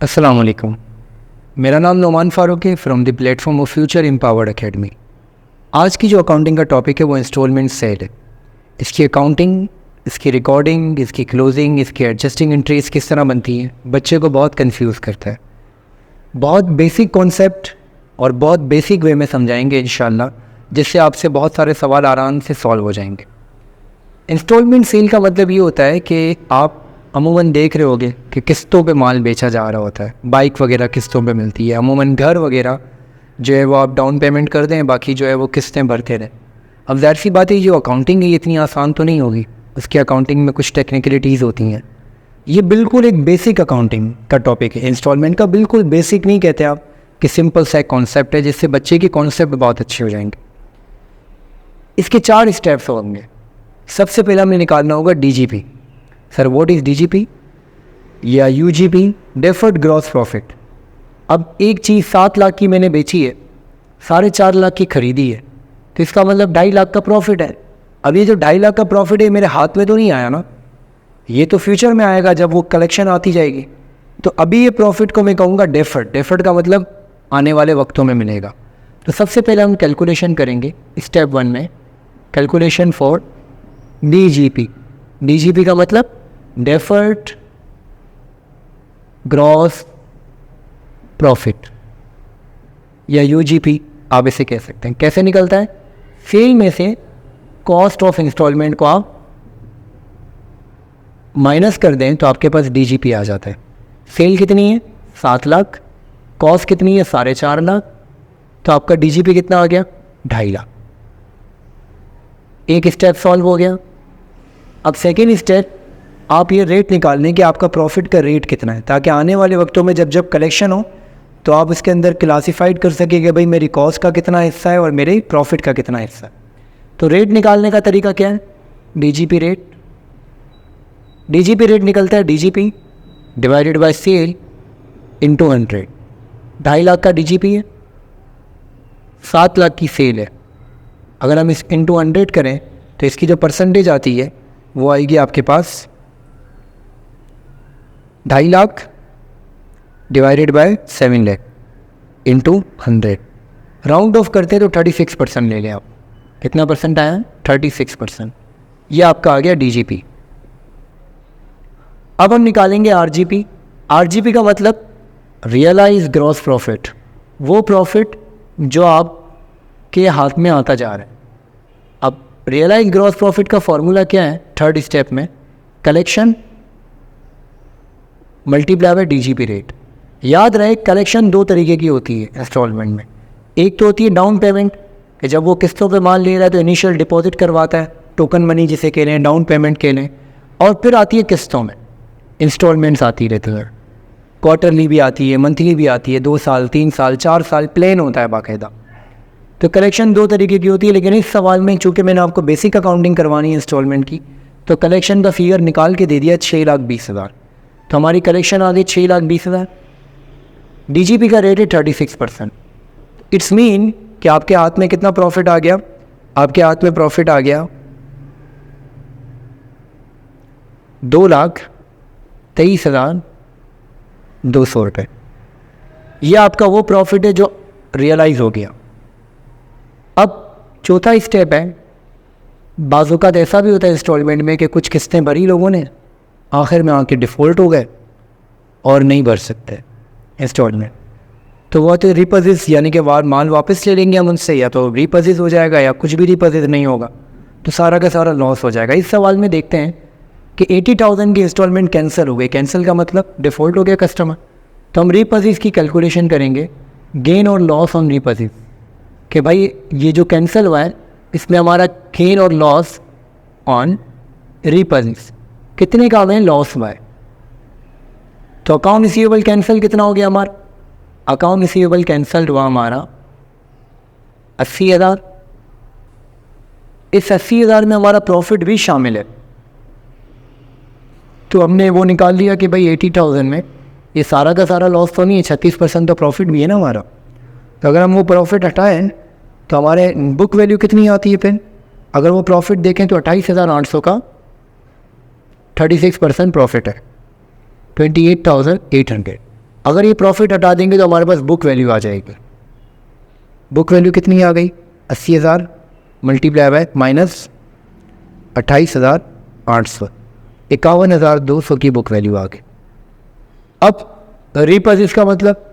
अस्सलाम वालेकुम। मेरा नाम नोमान फ़ारूक है from the platform of future empowered academy. आज की जो अकाउंटिंग का टॉपिक है वो इंस्टॉलमेंट सेल है। इसकी अकाउंटिंग, इसकी रिकॉर्डिंग, इसकी क्लोजिंग, इसकी एडजस्टिंग एंट्रीज किस तरह बनती हैं, बच्चे को बहुत कंफ्यूज करता है। बहुत बेसिक कॉन्सेप्ट और बहुत बेसिक वे में समझाएंगे इंशाल्लाह, जिससे आपसे बहुत सारे सवाल आराम से सॉल्व हो जाएंगे। इंस्टॉलमेंट सेल का मतलब ये होता है कि आप अमूमन देख रहे होगे कि किस्तों पे माल बेचा जा रहा होता है। बाइक वगैरह किस्तों पे मिलती है, अमूमन घर वगैरह जो है वो आप डाउन पेमेंट कर दें, बाकी जो है वो किस्तें भरते रहें। अब ज़ाहिर सी बात है, जो अकाउंटिंग है ये इतनी आसान तो नहीं होगी, उसकी अकाउंटिंग में कुछ टेक्निकलिटीज़ होती हैं। ये बिल्कुल एक बेसिक अकाउंटिंग का टॉपिक है। इंस्टॉलमेंट का बिल्कुल बेसिक नहीं कहते आप, कि सिंपल सा कॉन्सेप्ट है जिससे बच्चे के कॉन्सेप्ट बहुत अच्छे हो जाएंगे। इसके 4 स्टेप्स होंगे। सबसे पहले हमें निकालना होगा DGP। Sir what is DGP या UGP, डेफर्ड ग्रॉस प्रॉफिट। अब एक चीज़ 7 लाख की मैंने बेची है, 4.5 लाख की खरीदी है, तो इसका मतलब 2.5 लाख का प्रॉफिट है। अब ये जो 2.5 लाख का प्रॉफिट है मेरे हाथ में तो नहीं आया ना, ये तो फ्यूचर में आएगा जब वो कलेक्शन आती जाएगी। तो अभी ये प्रॉफिट को मैं कहूँगा डेफर्ड। डेफर्ड का मतलब आने वाले वक्तों में मिलेगा। तो सबसे पहले हम कैलकुलेशन करेंगे स्टेप 1 में, कैलकुलेशन फॉर DGP। DGP का मतलब डेफर्ड ग्रॉस प्रॉफिट या UGP आप इसे कह सकते हैं। कैसे निकलता है? सेल में से कॉस्ट ऑफ इंस्टॉलमेंट को आप माइनस कर दें तो आपके पास DGP आ जाता है। सेल कितनी है? 7 लाख। कॉस्ट कितनी है? 4.5 लाख। तो आपका DGP कितना आ गया? 2.5 लाख। एक स्टेप सॉल्व हो गया। अब सेकेंड स्टेप, आप ये रेट निकाल लें कि आपका प्रॉफिट का रेट कितना है, ताकि आने वाले वक्तों में जब जब कलेक्शन हो तो आप इसके अंदर क्लासीफाइड कर सकें कि भाई मेरी कॉस्ट का कितना हिस्सा है और मेरे प्रॉफिट का कितना हिस्सा है। तो रेट निकालने का तरीका क्या है? DGP rate. DGP रेट निकलता है DGP divided by sale into 100। 2.5 lakh का DGP है, 7 लाख की सेल है। अगर हम इस इंटू 100 करें तो इसकी जो परसेंटेज आती है वो आएगी आपके पास 2.5 lakh divided by 7 lakh into 100। Round of करते तो 36% ले लें आप। कितना परसेंट आया? 36%। ये आपका आ गया DGP। अब हम निकालेंगे RGP। RGP का मतलब रियलाइज ग्रॉस प्रॉफिट, वो प्रॉफिट जो आपके हाथ में आता जा रहा है। अब रियलाइज ग्रॉस प्रॉफिट का फॉर्मूला क्या है? थर्ड स्टेप में collection multiply by DGP rate. याद रहे कलेक्शन 2 तरीके की होती है इंस्टॉलमेंट में। एक तो होती है डाउन पेमेंट, कि जब वो किस्तों पे माल ले रहा है तो इनिशियल डिपॉजिट करवाता है, टोकन मनी जिसे कह लें, डाउन पेमेंट कह लें। और फिर आती है किस्तों में इंस्टॉलमेंट्स आती रहती है, क्वार्टरली भी आती है, मंथली भी आती है, 2 साल 3 साल 4 साल प्लान होता है बाकायदा। तो कलेक्शन 2 तरीके की होती है। लेकिन इस सवाल में चूँकि मैंने आपको बेसिक अकाउंटिंग करवानी है इंस्टॉलमेंट की, तो कलेक्शन का फिगर निकाल के दे दिया 6,20,000। तो हमारी कलेक्शन आ गई 6,20,000। DGP का रेट है 36%। इट्स मीन कि आपके हाथ में कितना प्रॉफिट आ गया? आपके हाथ में प्रॉफिट आ गया 2,23,200 रुपये। ये आपका वो प्रॉफिट है जो रियलाइज़ हो गया। अब चौथा स्टेप है, बाज़-औक़ात ऐसा भी होता है इंस्टॉलमेंट में कि कुछ किस्तें भरी लोगों ने, आखिर में आके डिफ़ॉल्ट हो गए और नहीं भर सकते इंस्टॉलमेंट। तो वो तो रिपोजिस, यानी कि माल वापस ले लेंगे हम उनसे, या तो रिपोजिस हो जाएगा या कुछ भी रिपोजिस नहीं होगा, तो सारा का सारा लॉस हो जाएगा। इस सवाल में देखते हैं कि 80,000 की इंस्टॉलमेंट कैंसिल हो गई। कैंसिल का मतलब डिफ़ॉल्ट हो गया कस्टमर। तो हम रिपोजिस की कैलकुलेशन करेंगे, गेन और लॉस ऑन रिपोजिस, कि भाई ये जो कैंसिल हुआ है इसमें हमारा गेन और लॉस ऑन रिपोजिस कितने का हमें लॉस हुआ है। तो अकाउंट रिसीवेबल कैंसिल कितना हो गया हमारा? अकाउंट रिसीवेबल कैंसल्ड हुआ हमारा 80,000। इस 80,000 में हमारा प्रॉफिट भी शामिल है। तो हमने वो निकाल लिया कि भाई 80,000 में ये सारा का सारा लॉस तो नहीं है, 36% तो प्रॉफिट भी है ना हमारा। तो अगर हम वो प्रॉफिट हटाएं तो हमारे बुक वैल्यू कितनी आती है फिर? अगर वो प्रॉफिट देखें तो 28,800 का 36% प्रॉफिट है, 28,800। अगर ये प्रॉफिट हटा देंगे तो हमारे पास बुक वैल्यू आ जाएगी। बुक वैल्यू कितनी आ गई? 80,000 मल्टीप्लाई बाय माइनस 28,800, 51,200 की बुक वैल्यू आ गई। अब रीपर्चेज का मतलब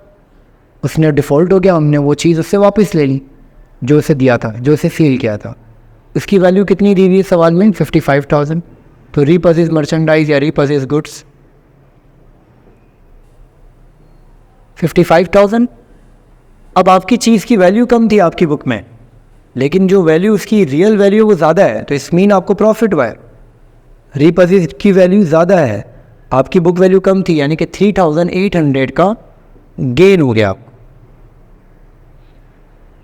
उसने डिफ़ॉल्ट हो गया, हमने वो चीज़ उससे वापस ले ली जो उसे दिया था, जो उसे सेल किया था। उसकी वैल्यू कितनी दी हुई है सवाल में? 55,000। तो रीपर्चेज मर्चेंडाइज या रीपर्चेज गुड्स 55,000। अब आपकी चीज़ की वैल्यू कम थी आपकी बुक में, लेकिन जो वैल्यू उसकी रियल वैल्यू वो ज़्यादा है, तो इस मीन आपको प्रॉफिट हुआ है। रीपर्चेज की वैल्यू ज़्यादा है, आपकी बुक वैल्यू कम थी, यानी कि 3,800 का गेन हो गया आपको।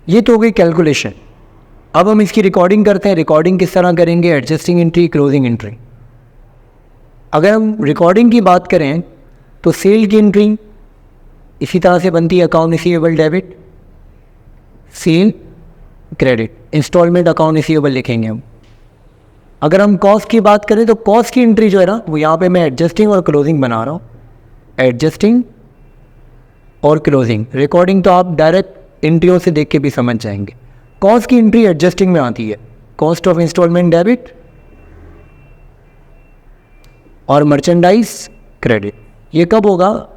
ये तो हो गई कैलकुलेशन। अब हम इसकी रिकॉर्डिंग करते हैं। रिकॉर्डिंग किस तरह करेंगे? Adjusting entry, closing entry. अगर हम रिकॉर्डिंग की बात करें तो सेल की एंट्री इसी तरह से बनती है, account receivable debit, sale credit, instalment account receivable लिखेंगे हम। अगर हम कॉस्ट की बात करें तो कॉस्ट की एंट्री जो है ना, वो यहाँ पे मैं एडजस्टिंग और क्लोजिंग बना रहा हूँ, एडजस्टिंग और क्लोजिंग। रिकॉर्डिंग तो आप डायरेक्ट एंट्रियों से देख के भी समझ जाएंगे। कॉस्ट की एंट्री एडजस्टिंग में आती है, कॉस्ट ऑफ इंस्टॉलमेंट डेबिट और मर्चेंडाइज क्रेडिट। ये कब होगा?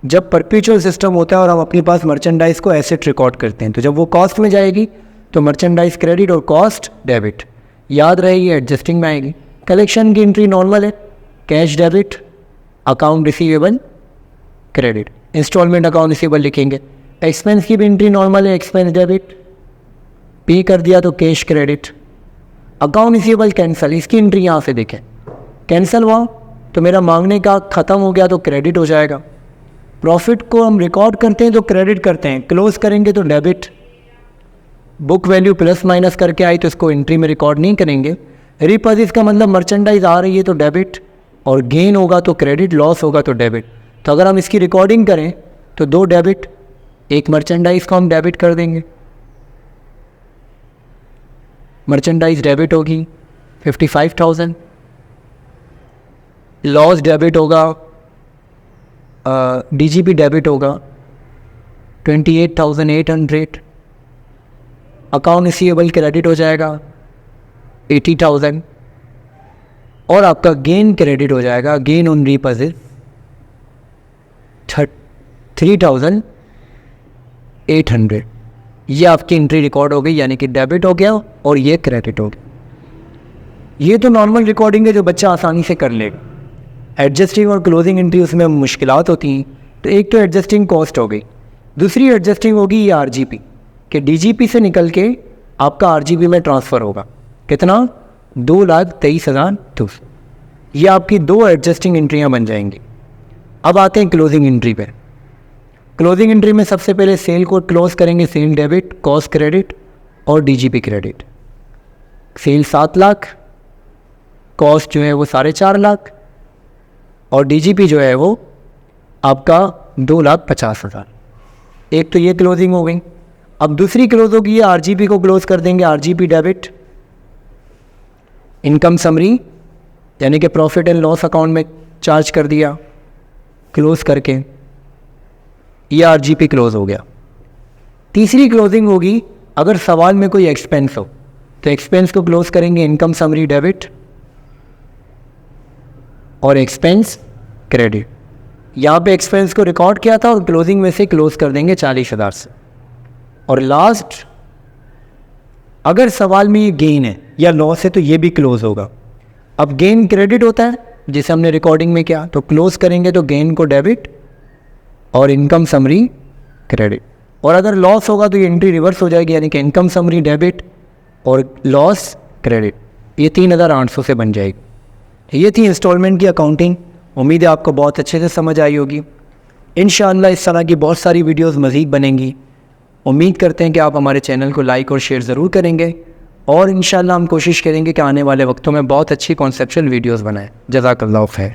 जब परपेचुअल सिस्टम होता है और हम अपने पास मर्चेंडाइज को एसेट रिकॉर्ड करते हैं, तो जब वो कॉस्ट में जाएगी तो मर्चेंडाइज क्रेडिट और कॉस्ट डेबिट। याद रहे ये एडजस्टिंग में आएगी। कलेक्शन की एंट्री नॉर्मल है, cash debit, account receivable credit, instalment account receivable लिखेंगे। एक्सपेंस की भी एंट्री नॉर्मल है, एक्सपेंस डेबिट, पे कर दिया तो cash credit. Account receivable cancel, इसकी एंट्री यहाँ से देखें, कैंसिल हुआ तो मेरा मांगने का ख़त्म हो गया तो क्रेडिट हो जाएगा। प्रॉफिट को हम रिकॉर्ड करते हैं तो क्रेडिट करते हैं, क्लोज करेंगे तो debit. Book value plus minus करके आई तो इसको एंट्री में रिकॉर्ड नहीं करेंगे। रीपर्चेज का मतलब मर्चेंडाइज आ रही है तो डेबिट, और गेन होगा तो क्रेडिट, लॉस होगा तो डेबिट। तो अगर हम इसकी रिकॉर्डिंग करें तो 2 डेबिट, एक मर्चेंडाइज को हम डेबिट कर देंगे, मर्चेंडाइज डेबिट होगी 55,000, लॉस डेबिट होगा, डीजीपी डेबिट होगा 28,800, अकाउंट रिसीवेबल क्रेडिट हो जाएगा 80,000 और आपका गेन क्रेडिट हो जाएगा, गेन ऑन रीपर्चेज 3,800। ये आपकी एंट्री रिकॉर्ड हो गई, यानी कि डेबिट हो गया और ये क्रेडिट हो गया। ये तो नॉर्मल रिकॉर्डिंग है जो बच्चा आसानी से कर लेगा। एडजस्टिंग और क्लोजिंग एंट्री उसमें मुश्किलात होती हैं। तो एक तो एडजस्टिंग कॉस्ट हो गई, दूसरी एडजस्टिंग होगी ये आरजीपी, कि डीजीपी से निकल के आपका आरजीपी में ट्रांसफ़र होगा। कितना? 2,23,200। ये आपकी 2 एडजस्टिंग एंट्रियाँ बन जाएंगी। अब आते हैं क्लोजिंग एंट्री पे। क्लोजिंग एंट्री में सबसे पहले सेल को क्लोज करेंगे, सेल डेबिट, कॉस्ट क्रेडिट और DGP credit. Sale 7 lakh, cost जो है वो 4.5 और डीजीपी जो है वो आपका 2,50,000। एक तो ये क्लोजिंग हो गई। अब दूसरी क्लोज होगी, ये आरजीपी को क्लोज कर देंगे, आरजीपी डेबिट, इनकम समरी यानी कि प्रॉफिट एंड लॉस अकाउंट में चार्ज कर दिया, क्लोज करके ये आरजीपी क्लोज हो गया। तीसरी क्लोजिंग होगी अगर सवाल में कोई एक्सपेंस हो, तो एक्सपेंस को क्लोज करेंगे, इनकम समरी डेबिट और एक्सपेंस क्रेडिट। यहाँ पे एक्सपेंस को रिकॉर्ड किया था और क्लोजिंग में से क्लोज कर देंगे 40,000 से। और लास्ट, अगर सवाल में ये गेन है या लॉस है तो ये भी क्लोज होगा। अब गेन क्रेडिट होता है जिसे हमने रिकॉर्डिंग में किया, तो क्लोज करेंगे तो गेन को डेबिट और इनकम समरी क्रेडिट। और अगर लॉस होगा तो ये एंट्री रिवर्स हो जाएगी, यानी कि इनकम समरी डेबिट और लॉस क्रेडिट। ये 3,800 से बन जाएगी। ये थी इंस्टॉलमेंट की अकाउंटिंग। उम्मीद है आपको बहुत अच्छे से समझ आई होगी। इंशाअल्लाह इस तरह की बहुत सारी वीडियोस मज़ीद बनेंगी। उम्मीद करते हैं कि आप हमारे चैनल को लाइक और शेयर ज़रूर करेंगे और इंशाअल्लाह हम कोशिश करेंगे कि आने वाले वक्तों में बहुत अच्छी कॉन्सेप्चुअल वीडियोस बनाएं। जज़ाकल्लाह खैर।